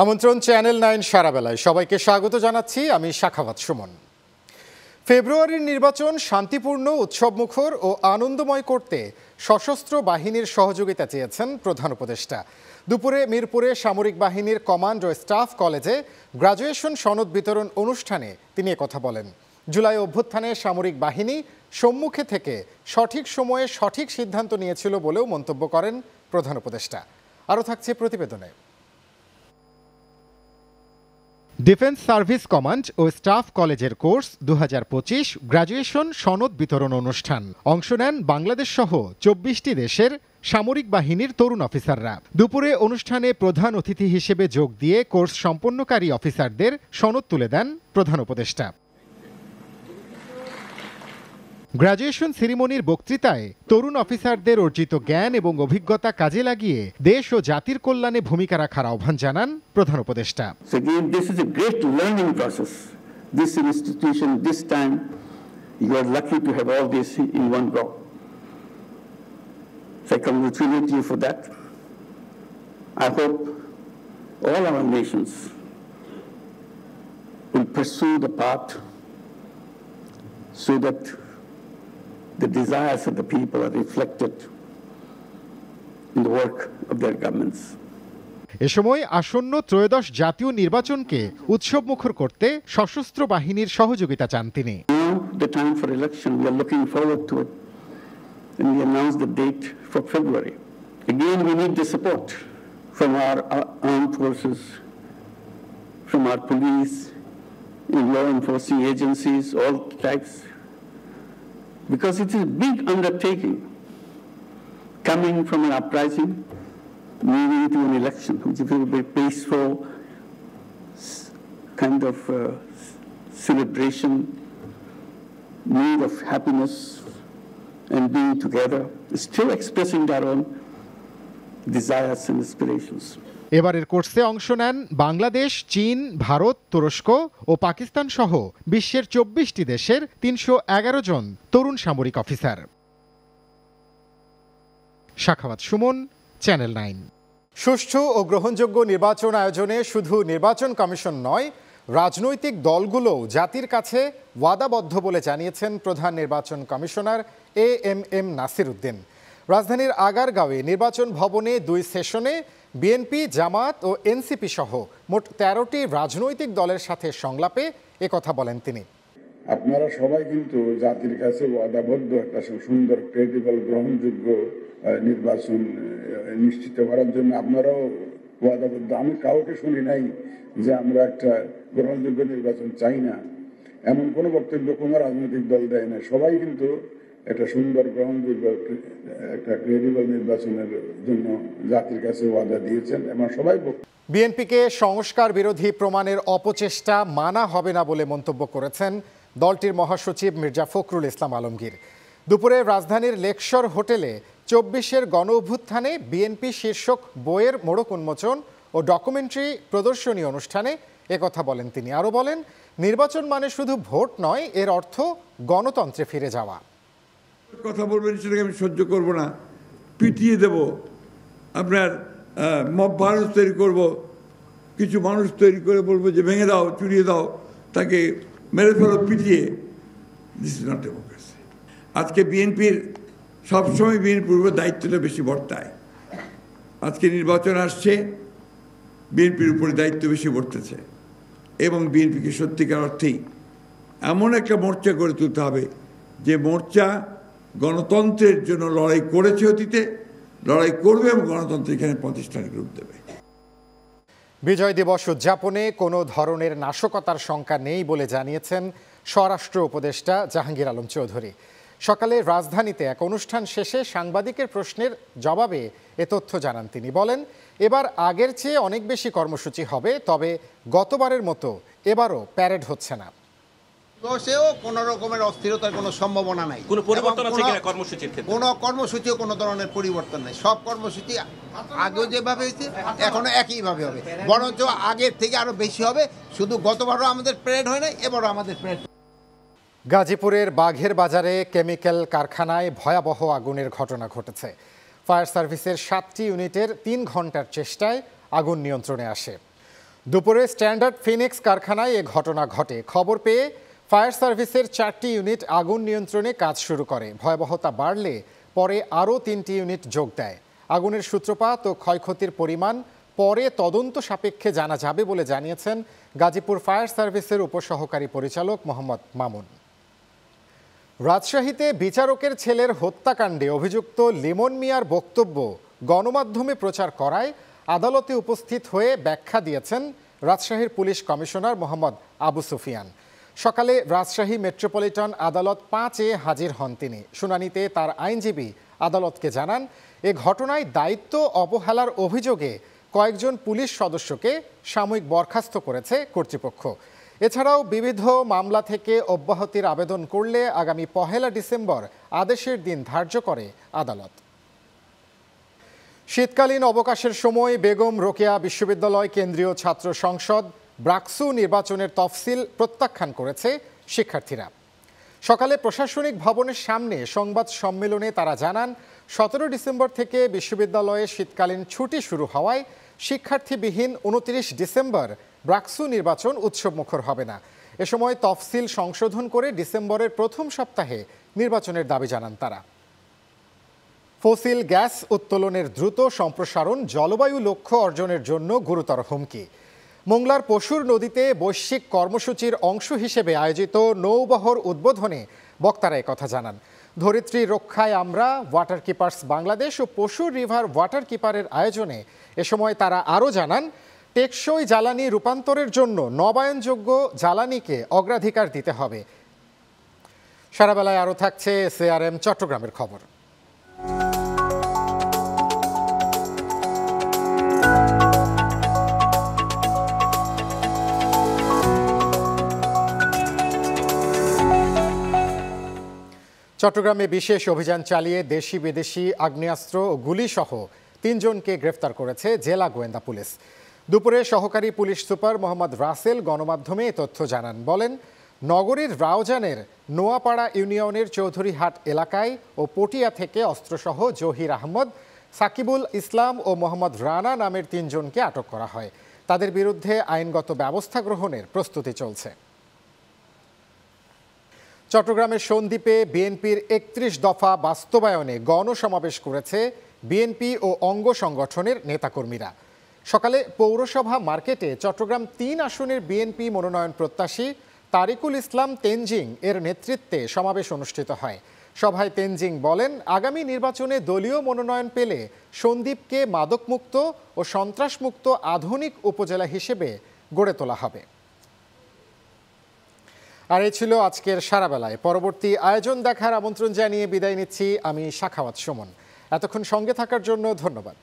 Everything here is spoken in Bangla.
আমন্ত্রণ চ্যানেল 9 সারাবেলায় সবাইকে স্বাগত জানাচ্ছি আমি শাখাওয়াত সুমন। ফেব্রুয়ারির নির্বাচন শান্তিপূর্ণ, উৎসবমুখর ও আনন্দময় করতে সশস্ত্র বাহিনীর সহযোগিতা চেয়েছেন প্রধান উপদেষ্টা। দুপুরে মিরপুরে সামরিক বাহিনীর কমান্ড ও স্টাফ কলেজে গ্রাজুয়েশন সনদ বিতরণ অনুষ্ঠানে তিনি একথা বলেন। জুলাই অভ্যুত্থানে সামরিক বাহিনী সম্মুখে থেকে সঠিক সময়ে সঠিক সিদ্ধান্ত নিয়েছিল বলেও মন্তব্য করেন প্রধান উপদেষ্টা। আরও থাকছে প্রতিবেদনে। ডিফেন্স সার্ভিস কমান্ড ও স্টাফ কলেজের কোর্স 2025 গ্রাজুয়েশন সনদ বিতরণ অনুষ্ঠান। অংশ নেন বাংলাদেশ সহ 24টি দেশের সামরিক বাহিনীর তরুণ অফিসাররা। দুপুরে অনুষ্ঠানে প্রধান অতিথি হিসেবে যোগ দিয়ে কোর্স সম্পন্নকারী অফিসারদের সনদ তুলে দেন প্রধান উপদেষ্টা। গ্রাজুয়েশন সেরিমনির বক্তৃতায় তরুণ অফিসারদের অর্জিত জ্ঞান এবং অভিজ্ঞতা কাজে লাগিয়ে দেশ ও জাতির কল্যাণে ভূমিকা রাখার আহ্বান জানান প্রধান উপদেষ্টা। This is a great learning process. This institution, this time, you are lucky to have all this in one go. So I congratulate you for that. I hope all our nations will pursue the path so that the desires of the people are reflected in the work of their governments. এ সময় আসন্ন ত্রয়োদশ জাতীয় নির্বাচনকে উৎসবমুখর করতে সশস্ত্র বাহিনীর সহযোগিতা চান তিনি। Now the time for election, we are looking forward to it, and we announce the date for February. Again, we need the support from our armed forces, from our police, in law enforcing agencies, all types, because it is a big undertaking coming from an uprising, moving to an election, which will be peaceful, kind of celebration, mood of happiness and being together, still expressing our own desires and aspirations. এবারের কোর্সে অংশ নেন বাংলাদেশ, চীন, ভারত, তুরস্ক ও পাকিস্তান সহ বিশ্বের 24টি দেশের 311 জন তরুণ সামরিক অফিসার। শাখাওয়াত সুমন, চ্যানেল 9। সুষ্ঠু ও গ্রহণযোগ্য নির্বাচন আয়োজনে শুধু নির্বাচন কমিশন নয়, রাজনৈতিক দলগুলোও জাতির কাছে ওয়াদাবদ্ধ বলে জানিয়েছেন প্রধান নির্বাচন কমিশনার AMM নাসির উদ্দিন। রাজধানীর আগারগাঁওয়ে নির্বাচন ভবনে 2 সেশনে বিএনপি, জামাত ও এনসিপি সহ মোট 13টি রাজনৈতিক দলের সাথে সংলাপে একথা বলেন তিনি। আপনারা সবাই কিন্তু জাতির কাছে ওয়াদাবদ্ধ একটা সুন্দর, ক্রেডিবল, গ্রহণযোগ্য নির্বাচন নিশ্চিত করার জন্য আপনারাও ওয়াদাবদ্ধ। আমি কাউকে শুনি নাই যে আমরা একটা গ্রহণযোগ্য নির্বাচন চাই না, এমন কোনো বক্তব্য কোনো রাজনৈতিক দল দেয় না। সবাই কিন্তু একটা সুন্দর, গ্রহণযোগ্য, একটা ক্রেডিবল নির্বাচনের জন্য জাতির কাছে ওয়াদা দিয়েছেন এবং সবাই। বিএনপিকে সংস্কার বিরোধী প্রমাণের অপচেষ্টা মানা হবে না বলে মন্তব্য করেছেন দলটির মহাসচিব মির্জা ফখরুল ইসলাম আলমগীর। দুপুরে রাজধানীর লেকশর হোটেলে 24-এর গণ অভ্যুত্থানে বিএনপি শীর্ষক বইয়ের মোড়ক উন্মোচন ও ডকুমেন্টারি প্রদর্শনী অনুষ্ঠানে একথা বলেন তিনি। আরও বলেন, নির্বাচন মানে শুধু ভোট নয়, এর অর্থ গণতন্ত্রে ফিরে যাওয়া। কথা বলবেন সেটাকে আমি সহ্য করব না, পিটিয়ে দেব, আপনার মব ভায়োলেন্স তৈরি করব, কিছু মানুষ তৈরি করে বলবো যে ভেঙে দাও, চুরিয়ে দাও, তাকে মেরে ফেলো পিটিয়ে। This is not democracy. আজকে বিএনপির সবসময় বিএনপির উপর দায়িত্বটা বেশি বর্তায়। আজকে নির্বাচন আসছে, বিএনপির উপরে দায়িত্ব বেশি বর্তেছে এবং বিএনপিকে সত্যিকার অর্থেই এমন একটা মোর্চা গড়ে তুলতে হবে যে মোর্চা গণতন্ত্রের জন্য লড়াই করেছে, অতীতে লড়াই করবে এবং গণতন্ত্র এখানে প্রতিষ্ঠানের রূপ দেবে। বিজয় দিবস উদযাপনে কোনো ধরনের নাশকতার শঙ্কা নেই বলে জানিয়েছেন স্বরাষ্ট্র উপদেষ্টা জাহাঙ্গীর আলম চৌধুরী। সকালে রাজধানীতে এক অনুষ্ঠান শেষে সাংবাদিকের প্রশ্নের জবাবে এ তথ্য জানান তিনি। বলেন, এবার আগের চেয়ে অনেক বেশি কর্মসূচি হবে, তবে গতবারের মতো এবারও প্যারেড হচ্ছে না। সেও কোনো রকমের অস্থিরতার কোনো সম্ভাবনা নাই, কোনো পরিবর্তন আছে কিনা কর্মসূচির ক্ষেত্রে? কোনো কর্মসূচিও কোনো ধরনের পরিবর্তন নাই। সব কর্মসূচি আগেও যেভাবে হয়েছে এখনো একইভাবে হবে, বরঞ্চ আগের থেকে আরো বেশি হবে। শুধু গতবারও আমাদের প্যারেড হয় নাই, এবারও আমাদের প্যারেড। গাজীপুরের বাঘের বাজারে কেমিক্যাল কারখানায় ভয়াবহ আগুনের ঘটনা ঘটেছে। ফায়ার সার্ভিসের 7টি ইউনিটের 3 ঘন্টার চেষ্টায় আগুন নিয়ন্ত্রণে আসে। দুপুরে স্ট্যান্ডার্ড ফিনিক্স কারখানায় এ ঘটনা ঘটে। খবর পেয়ে ফায়ার সার্ভিসের 4টি ইউনিট আগুন নিয়ন্ত্রণে কাজ শুরু করে। ভয়াবহতা বাড়লে পরে আরও 3টি ইউনিট যোগ দেয়। আগুনের সূত্রপাত ও ক্ষয়ক্ষতির পরিমাণ পরে তদন্ত সাপেক্ষে জানা যাবে বলে জানিয়েছেন গাজীপুর ফায়ার সার্ভিসের উপসহকারী পরিচালক মোহাম্মদ মামুন। রাজশাহীতে বিচারকের ছেলের হত্যাকাণ্ডে অভিযুক্ত লিমন মিয়ার বক্তব্য গণমাধ্যমে প্রচার করায় আদালতে উপস্থিত হয়ে ব্যাখ্যা দিয়েছেন রাজশাহীর পুলিশ কমিশনার মোহাম্মদ আবু সুফিয়ান। সকালে রাজশাহী মেট্রোপলিটন আদালত 5-এ হাজির হন তিনি। শুনানিতে তার আইনজীবী আদালতকে জানান, এ ঘটনায় দায়িত্ব অবহেলার অভিযোগে কয়েকজন পুলিশ সদস্যকে সাময়িক বরখাস্ত করেছে কর্তৃপক্ষ। এছাড়াও বিবিধ মামলা থেকে অব্যাহতির আবেদন করলে আগামী 1 ডিসেম্বর আদেশের দিন ধার্য করে আদালত। শীতকালীন অবকাশের সময় বেগম রোকেয়া বিশ্ববিদ্যালয় কেন্দ্রীয় ছাত্র সংসদ ব্রাকসু নির্বাচনের তফসিল প্রত্যাখ্যান করেছে শিক্ষার্থীরা। সকালে প্রশাসনিক ভবনের সামনে সংবাদ সম্মেলনে তারা জানান, 17 ডিসেম্বর থেকে বিশ্ববিদ্যালয়ে শীতকালীন ছুটি শুরু হওয়ায় শিক্ষার্থীবিহীন 29 ডিসেম্বর ব্রাকসু নির্বাচন উৎসবমুখর হবে না। এ সময় তফসিল সংশোধন করে ডিসেম্বরের প্রথম সপ্তাহে নির্বাচনের দাবি জানান তারা। ফসিল গ্যাস উত্তোলনের দ্রুত সম্প্রসারণ জলবায়ু লক্ষ্য অর্জনের জন্য গুরুতর হুমকি। মোংলার পশুর নদীতে বৈশ্বিক কর্মসূচির অংশ হিসেবে আয়োজিত নৌবহর উদ্বোধনে বক্তারা কথা জানান। ধরিত্রী রক্ষায় আমরা, ওয়াটার কিপার্স বাংলাদেশ ও পশুর রিভার ওয়াটার কিপারের আয়োজনে এ সময় তারা আরও জানান, টেকসই জ্বালানি রূপান্তরের জন্য নবায়নযোগ্য জ্বালানিকে অগ্রাধিকার দিতে হবে। সারাবেলায় আরও থাকছে SARM চট্টগ্রামের খবর। চট্টগ্রামে বিশেষ অভিযান চালিয়ে দেশি বিদেশি আগ্নেয়াস্ত্র ও গুলিসহ 3 জনকে গ্রেফতার করেছে জেলা গোয়েন্দা পুলিশ। দুপুরে সহকারী পুলিশ সুপার মোহাম্মদ রাসেল গণমাধ্যমে এ তথ্য জানান। বলেন, নগরীর রাউজানের নোয়াপাড়া ইউনিয়নের চৌধুরীহাট এলাকায় ও পটিয়া থেকে অস্ত্রসহ জহির আহমদ, সাকিবুল ইসলাম ও মোহাম্মদ রানা নামের 3 জনকে আটক করা হয়। তাদের বিরুদ্ধে আইনগত ব্যবস্থা গ্রহণের প্রস্তুতি চলছে। চট্টগ্রামের সন্দ্বীপে বিএনপির 31 দফা বাস্তবায়নে গণসমাবেশ করেছে বিএনপি ও অঙ্গ সংগঠনের নেতাকর্মীরা। সকালে পৌরসভা মার্কেটে চট্টগ্রাম 3 আসনের বিএনপি মনোনয়ন প্রত্যাশী তারিকুল ইসলাম তেনজিং এর নেতৃত্বে সমাবেশ অনুষ্ঠিত হয়। সভায় তেনজিং বলেন, আগামী নির্বাচনে দলীয় মনোনয়ন পেলে সন্দ্বীপকে মাদকমুক্ত ও সন্ত্রাসমুক্ত আধুনিক উপজেলা হিসেবে গড়ে তোলা হবে। আর এই ছিল আজকের সারাবেলায়। পরবর্তী আয়োজন দেখার আমন্ত্রণ জানিয়ে বিদায় নিচ্ছি আমি সাখাওয়াত সুমন। এতক্ষণ সঙ্গে থাকার জন্য ধন্যবাদ।